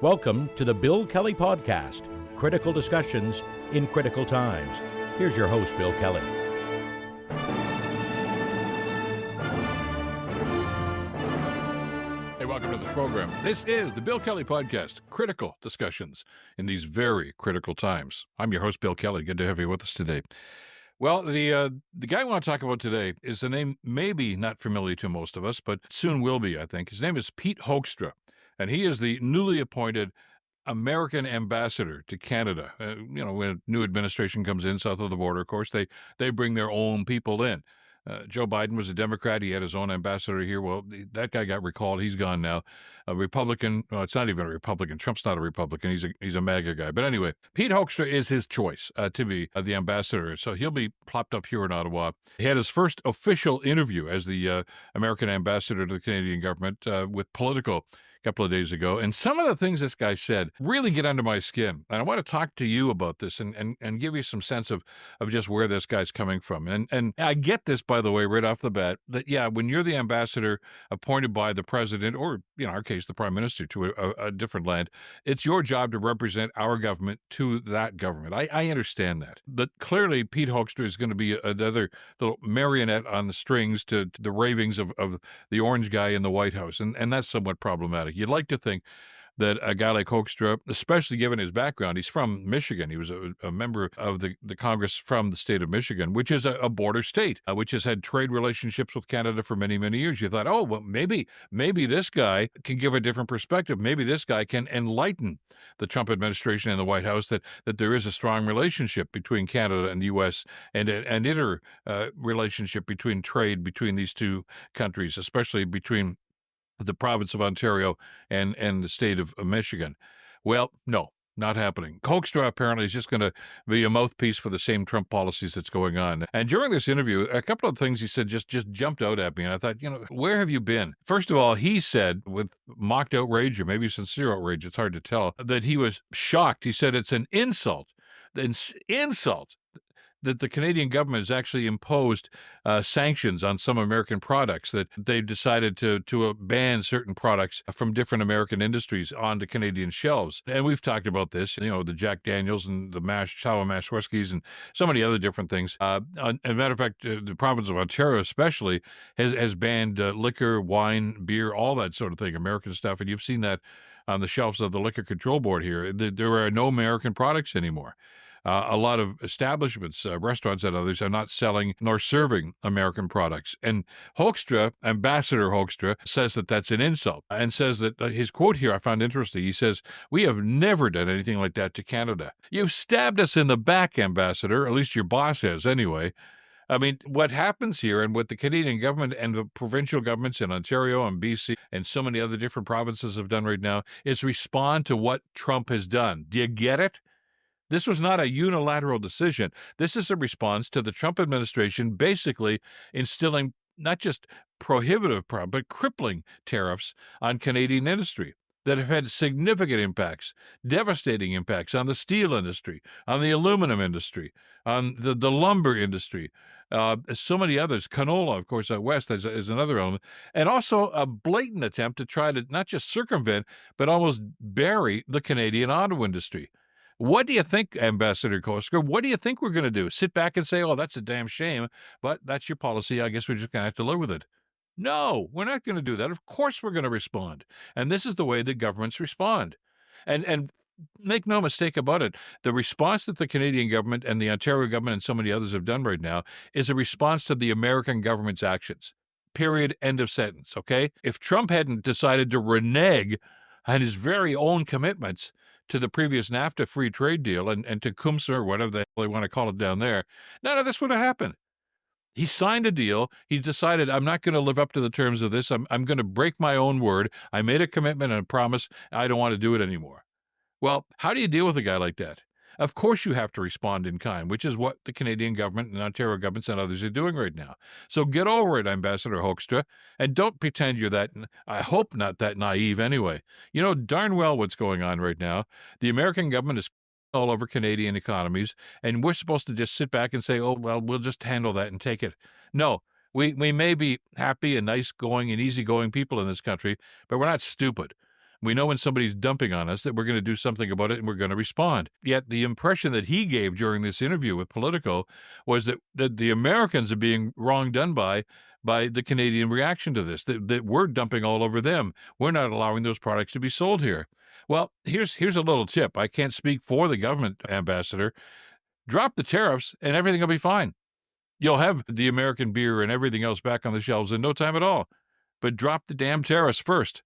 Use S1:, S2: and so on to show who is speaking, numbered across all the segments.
S1: Welcome to the Bill Kelly Podcast, critical discussions in critical times. Here's your host, Bill Kelly.
S2: Hey, welcome to the program. This is the Bill Kelly Podcast, critical discussions in these very critical times. I'm your host, Bill Kelly. Good to have you with us today. Well, the guy I want to talk about today is a name maybe not familiar to most of us, but soon will be, I think. His name is Pete Hoekstra, and he is the newly appointed American ambassador to Canada. When a new administration comes in south of the border, of course, they bring their own people in. Joe Biden was a Democrat. He had his own ambassador here. Well, that guy got recalled. He's gone now. A Republican. Well, it's not even a Republican. Trump's not a Republican. He's a MAGA guy. But anyway, Pete Hoekstra is his choice to be the ambassador. So he'll be plopped up here in Ottawa. He had his first official interview as the American ambassador to the Canadian government with Politico a couple of days ago. And some of the things this guy said really get under my skin. And I want to talk to you about this and give you some sense of just where this guy's coming from. And I get this, by the way, right off the bat, that, yeah, when you're the ambassador appointed by the president, or in our case, the prime minister to a different land, it's your job to represent our government to that government. I understand that. But clearly, Pete Hoekstra is going to be another little marionette on the strings to the ravings of the orange guy in the White House. And that's somewhat problematic. You'd like to think that a guy like Hoekstra, especially given his background, he's from Michigan. He was a member of the Congress from the state of Michigan, which is a border state, which has had trade relationships with Canada for many, many years. You thought, oh, well, maybe this guy can give a different perspective. Maybe this guy can enlighten the Trump administration and the White House that there is a strong relationship between Canada and the U.S. and an relationship between trade between these two countries, especially between the province of Ontario and the state of Michigan. Well, no, not happening. Hoekstra apparently is just going to be a mouthpiece for the same Trump policies that's going on. And during this interview, a couple of things he said just jumped out at me. And I thought, where have you been? First of all, he said with mocked outrage, or maybe sincere outrage, it's hard to tell, that he was shocked. He said it's an insult. That the Canadian government has actually imposed sanctions on some American products, that they've decided to ban certain products from different American industries onto Canadian shelves. And we've talked about this, the Jack Daniels and the sour mash whiskeys and so many other different things. As a matter of fact, the province of Ontario especially has banned liquor, wine, beer, all that sort of thing, American stuff. And you've seen that on the shelves of the Liquor Control Board here. There are no American products anymore. A lot of establishments, restaurants and others, are not selling nor serving American products. And Hoekstra, Ambassador Hoekstra, says that that's an insult, and says that his quote here I found interesting. He says, "We have never done anything like that to Canada. You've stabbed us in the back, Ambassador, at least your boss has anyway." I mean, what happens here, and what the Canadian government and the provincial governments in Ontario and BC and so many other different provinces have done right now, is respond to what Trump has done. Do you get it? This was not a unilateral decision. This is a response to the Trump administration basically instilling not just prohibitive, but crippling tariffs on Canadian industry that have had significant impacts, devastating impacts on the steel industry, on the aluminum industry, on the lumber industry, so many others. Canola, of course, out west is another element, and also a blatant attempt to try to not just circumvent, but almost bury the Canadian auto industry. What do you think, Ambassador Hoekstra? What do you think we're going to do? Sit back and say, oh, that's a damn shame, but that's your policy. I guess we're just going to have to live with it. No, we're not going to do that. Of course we're going to respond. And this is the way that governments respond. And make no mistake about it, the response that the Canadian government and the Ontario government and so many others have done right now is a response to the American government's actions. Period. End of sentence. Okay? If Trump hadn't decided to renege on his very own commitments to the previous NAFTA free trade deal and to CUMSA, or whatever they want to call it down there, none of this would have happened. He signed a deal. He decided, I'm not going to live up to the terms of this. I'm going to break my own word. I made a commitment and a promise. I don't want to do it anymore. Well, how do you deal with a guy like that? Of course you have to respond in kind, which is what the Canadian government and Ontario governments and others are doing right now. So get over it, Ambassador Hoekstra, and don't pretend you're that, I hope not that naive anyway. You know darn well what's going on right now. The American government is all over Canadian economies, and we're supposed to just sit back and say, oh, well, we'll just handle that and take it. No, we may be happy and nice-going and easygoing people in this country, but we're not stupid. We know when somebody's dumping on us that we're going to do something about it and we're going to respond. Yet the impression that he gave during this interview with Politico was that the Americans are being wrong done by the Canadian reaction to this, that we're dumping all over them. We're not allowing those products to be sold here. Well, here's a little tip. I can't speak for the government, Ambassador. Drop the tariffs and everything will be fine. You'll have the American beer and everything else back on the shelves in no time at all. But drop the damn tariffs first.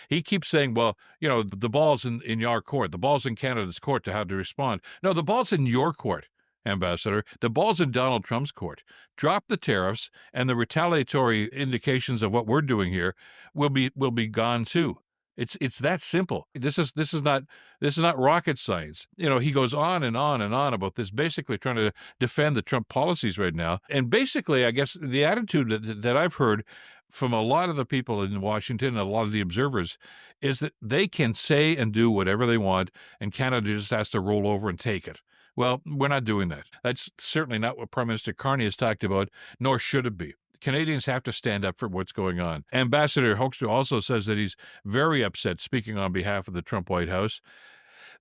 S2: He keeps saying, well, the ball's in your court. The ball's in Canada's court to how to respond. No, the ball's in your court, Ambassador. The ball's in Donald Trump's court. Drop the tariffs, and the retaliatory indications of what we're doing here will be gone too. It's that simple. This is not rocket science. He goes on and on and on about this, basically trying to defend the Trump policies right now. And basically, I guess the attitude that I've heard from a lot of the people in Washington and a lot of the observers is that they can say and do whatever they want, and Canada just has to roll over and take it. Well, we're not doing that. That's certainly not what Prime Minister Carney has talked about, nor should it be. Canadians have to stand up for what's going on. Ambassador Hoekstra also says that he's very upset, speaking on behalf of the Trump White House,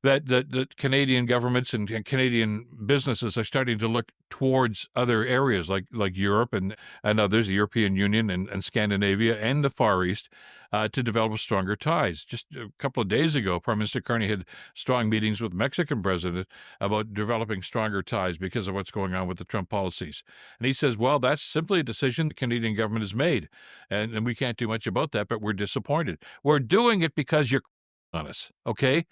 S2: that Canadian governments and Canadian businesses are starting to look towards other areas like Europe and others, the European Union and Scandinavia and the Far East, to develop stronger ties. Just a couple of days ago, Prime Minister Carney had strong meetings with the Mexican president about developing stronger ties because of what's going on with the Trump policies. And he says, well, that's simply a decision the Canadian government has made, and we can't do much about that, but we're disappointed. We're doing it because you're on us, okay?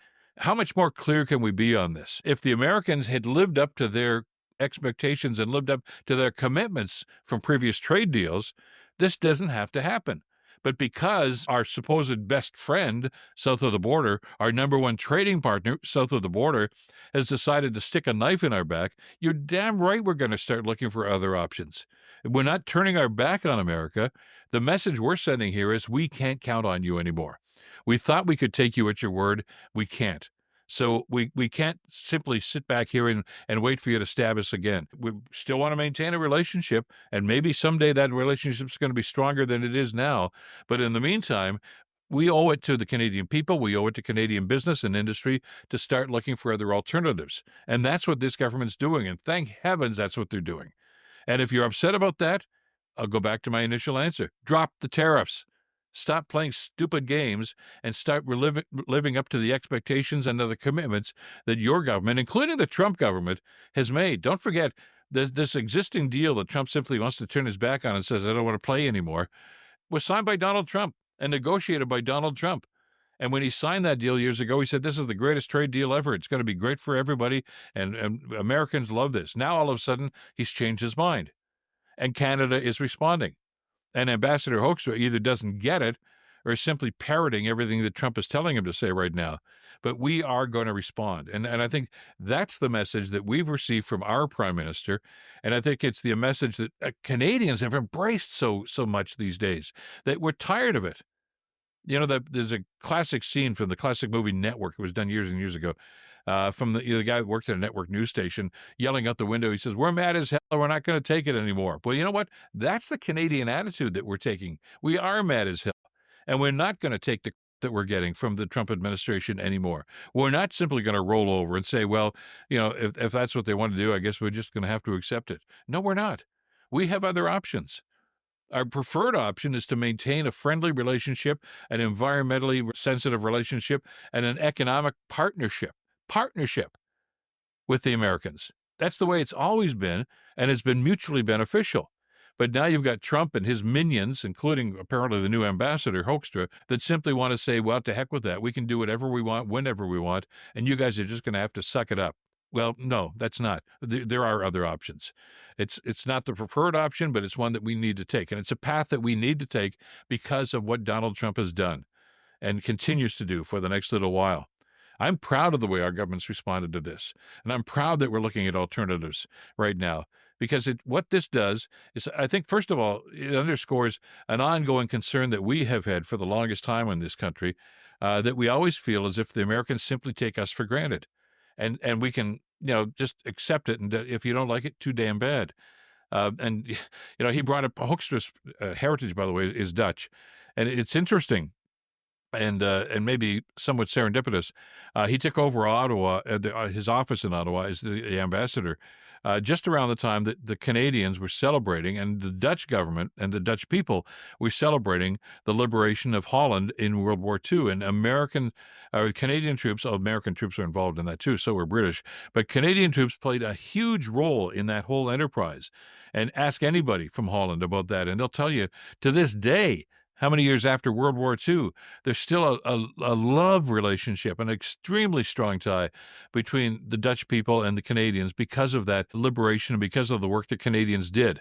S2: How much more clear can we be on this? If the Americans had lived up to their expectations and lived up to their commitments from previous trade deals, this doesn't have to happen. But because our supposed best friend south of the border, our number one trading partner south of the border, has decided to stick a knife in our back, you're damn right we're going to start looking for other options. We're not turning our back on America. The message we're sending here is we can't count on you anymore. We thought we could take you at your word. We can't. So we can't simply sit back here and wait for you to stab us again. We still want to maintain a relationship, and maybe someday that relationship is going to be stronger than it is now. But in the meantime, we owe it to the Canadian people, we owe it to Canadian business and industry to start looking for other alternatives. And that's what this government's doing, and thank heavens that's what they're doing. And if you're upset about that, I'll go back to my initial answer. Drop the tariffs. Stop playing stupid games and start living up to the expectations and to the commitments that your government, including the Trump government, has made. Don't forget, this existing deal that Trump simply wants to turn his back on and says, I don't want to play anymore, was signed by Donald Trump and negotiated by Donald Trump. And when he signed that deal years ago, he said, this is the greatest trade deal ever. It's going to be great for everybody, and Americans love this. Now, all of a sudden, he's changed his mind, and Canada is responding. And Ambassador Hoekstra either doesn't get it or is simply parroting everything that Trump is telling him to say right now. But we are going to respond. And I think that's the message that we've received from our Prime Minister. And I think it's the message that Canadians have embraced so much these days, that we're tired of it. There's a classic scene from the classic movie Network. It was done years and years ago. From the guy who worked at a network news station yelling out the window. He says, we're mad as hell. We're not going to take it anymore. Well, you know what? That's the Canadian attitude that we're taking. We are mad as hell. And we're not going to take the that we're getting from the Trump administration anymore. We're not simply going to roll over and say, well, if that's what they want to do, I guess we're just going to have to accept it. No, we're not. We have other options. Our preferred option is to maintain a friendly relationship, an environmentally sensitive relationship, and an economic partnership with the Americans. That's the way it's always been, and it's been mutually beneficial. But now you've got Trump and his minions, including apparently the new ambassador, Hoekstra, that simply want to say, well, to heck with that. We can do whatever we want, whenever we want, and you guys are just going to have to suck it up. Well, no, that's not. There are other options. It's not the preferred option, but it's one that we need to take. And it's a path that we need to take because of what Donald Trump has done and continues to do for the next little while. I'm proud of the way our government's responded to this, and I'm proud that we're looking at alternatives right now, because what this does is, I think, first of all, it underscores an ongoing concern that we have had for the longest time in this country, that we always feel as if the Americans simply take us for granted, and we can, just accept it, and if you don't like it, too damn bad. And he brought up Hoekstra's heritage, by the way, is Dutch, and it's interesting. and maybe somewhat serendipitous, he took over Ottawa, his office in Ottawa as the ambassador, just around the time that the Canadians were celebrating, and the Dutch government and the Dutch people were celebrating the liberation of Holland in World War II. And Canadian troops, American troops were involved in that too, so were British, but Canadian troops played a huge role in that whole enterprise. And ask anybody from Holland about that, and they'll tell you to this day, how many years after World War II, there's still a love relationship, an extremely strong tie between the Dutch people and the Canadians because of that liberation and because of the work the Canadians did.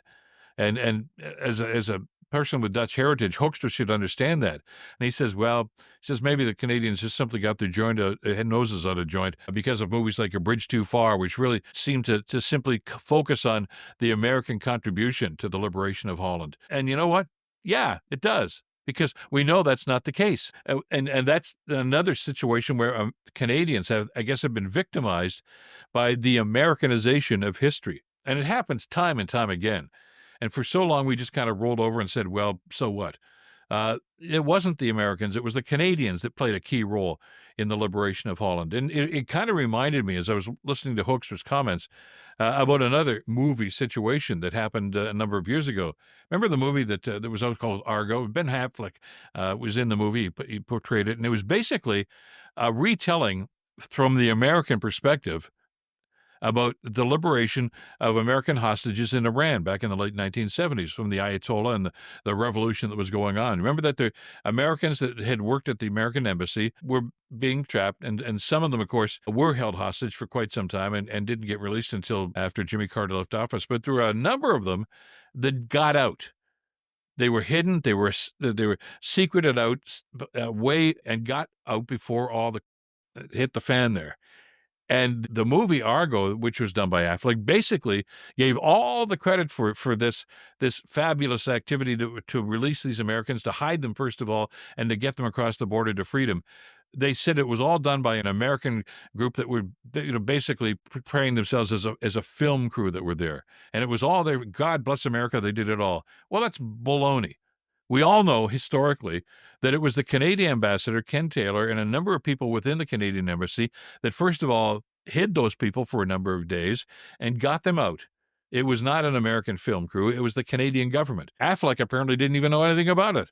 S2: And as a person with Dutch heritage, Hoekstra should understand that. And he says maybe the Canadians just simply got their noses out of joint because of movies like A Bridge Too Far, which really seem to simply focus on the American contribution to the liberation of Holland. And you know what? Yeah, it does. Because we know that's not the case. And that's another situation where Canadians have been victimized by the Americanization of history. And it happens time and time again. And for so long, we just kind of rolled over and said, well, so what? It wasn't the Americans. It was the Canadians that played a key role in the liberation of Holland. And it kind of reminded me, as I was listening to Hoekstra's comments, about another movie situation that happened a number of years ago. Remember the movie that was called Argo? Ben Affleck was in the movie. He portrayed it. And it was basically a retelling from the American perspective about the liberation of American hostages in Iran back in the late 1970s from the Ayatollah and the revolution that was going on. Remember that the Americans that had worked at the American embassy were being trapped, and some of them, of course, were held hostage for quite some time and didn't get released until after Jimmy Carter left office. But there were a number of them that got out. They were hidden. They were secreted out way and got out before all the hit the fan there. And the movie Argo, which was done by Affleck, basically gave all the credit for this fabulous activity to release these Americans, to hide them first of all, and to get them across the border to freedom. They said it was all done by an American group that were basically preparing themselves as a film crew that were there. And it was all there. God bless America, they did it all. Well, that's baloney. We all know historically that it was the Canadian ambassador, Ken Taylor, and a number of people within the Canadian embassy that, first of all, hid those people for a number of days and got them out. It was not an American film crew. It was the Canadian government. Affleck apparently didn't even know anything about it.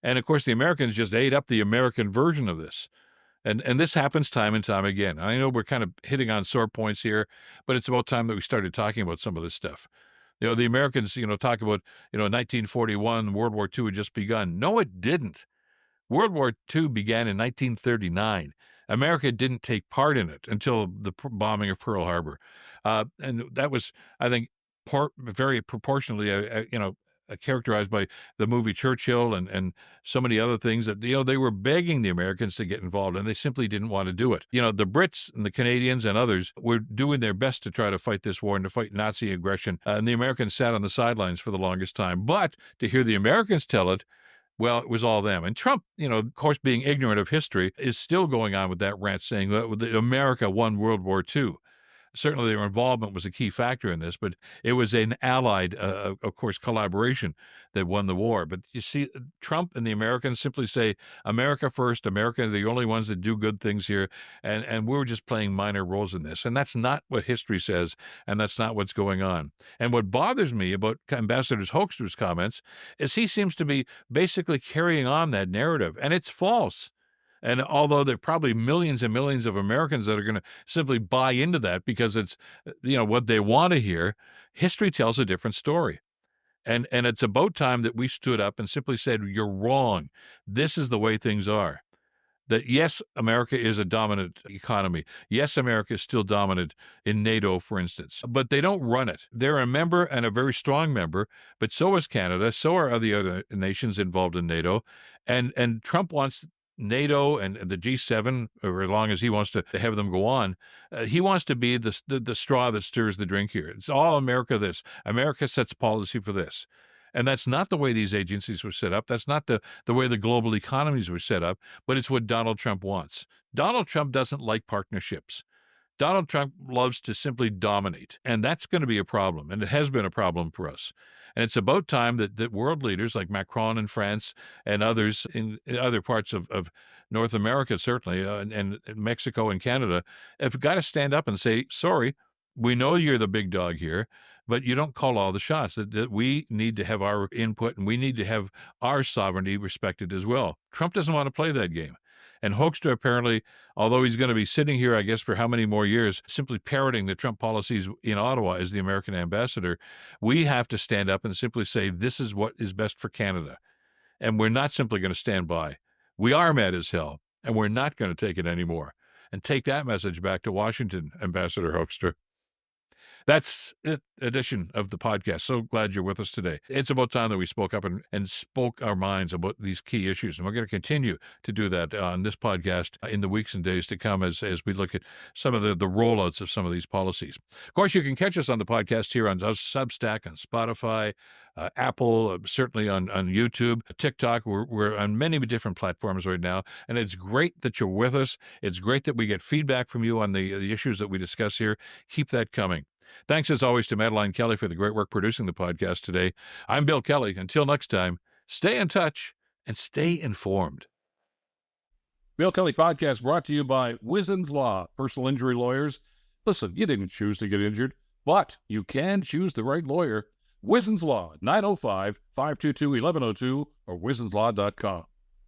S2: And, of course, the Americans just ate up the American version of this. And this happens time and time again. I know we're kind of hitting on sore points here, but it's about time that we started talking about some of this stuff. The Americans, talk about, 1941, World War II had just begun. No, it didn't. World War II began in 1939. America didn't take part in it until the bombing of Pearl Harbor. And that was, I think, very proportionally, characterized by the movie Churchill and so many other things that, they were begging the Americans to get involved, and they simply didn't want to do it. The Brits and the Canadians and others were doing their best to try to fight this war and to fight Nazi aggression, and the Americans sat on the sidelines for the longest time. But to hear the Americans tell it, well, it was all them. And Trump, of course, being ignorant of history, is still going on with that rant saying that America won World War II. Certainly their involvement was a key factor in this, but it was an allied, of course, collaboration that won the war. But you see, Trump and the Americans simply say, America first, America are the only ones that do good things here, and we're just playing minor roles in this. And that's not what history says, and that's not what's going on. And what bothers me about Ambassador Hoekstra's comments is he seems to be basically carrying on that narrative, and it's false. And although there are probably millions and millions of Americans that are going to simply buy into that because it's, what they want to hear, history tells a different story. And it's about time that we stood up and simply said, you're wrong. This is the way things are. That, yes, America is a dominant economy. Yes, America is still dominant in NATO, for instance. But they don't run it. They're a member and a very strong member, but so is Canada. So are other nations involved in NATO. And Trump wants NATO and the G7, or as long as he wants to have them go on, he wants to be the straw that stirs the drink here. It's all America this. America sets policy for this. And that's not the way these agencies were set up. That's not the way the global economies were set up, but it's what Donald Trump wants. Donald Trump doesn't like partnerships. Donald Trump loves to simply dominate, and that's going to be a problem, and it has been a problem for us. And it's about time that world leaders like Macron in France and others in other parts of North America, certainly, and Mexico and Canada, have got to stand up and say, sorry, we know you're the big dog here, but you don't call all the shots. That we need to have our input and we need to have our sovereignty respected as well. Trump doesn't want to play that game. And Hoekstra apparently, although he's going to be sitting here, I guess, for how many more years, simply parroting the Trump policies in Ottawa as the American ambassador, we have to stand up and simply say, this is what is best for Canada. And we're not simply going to stand by. We are mad as hell, and we're not going to take it anymore. And take that message back to Washington, Ambassador Hoekstra. That's it, edition of the podcast. So glad you're with us today. It's about time that we spoke up and spoke our minds about these key issues. And we're going to continue to do that on this podcast in the weeks and days to come as we look at some of the rollouts of some of these policies. Of course, you can catch us on the podcast here on Substack, on Spotify, Apple, certainly on YouTube, TikTok. We're on many different platforms right now. And it's great that you're with us. It's great that we get feedback from you on the issues that we discuss here. Keep that coming. Thanks, as always, to Madeline Kelly for the great work producing the podcast today. I'm Bill Kelly. Until next time, stay in touch and stay informed.
S3: Bill Kelly Podcast brought to you by Wissenz Law, personal injury lawyers. Listen, you didn't choose to get injured, but you can choose the right lawyer. Wissenz Law, 905-522-1102 or wissenslaw.com.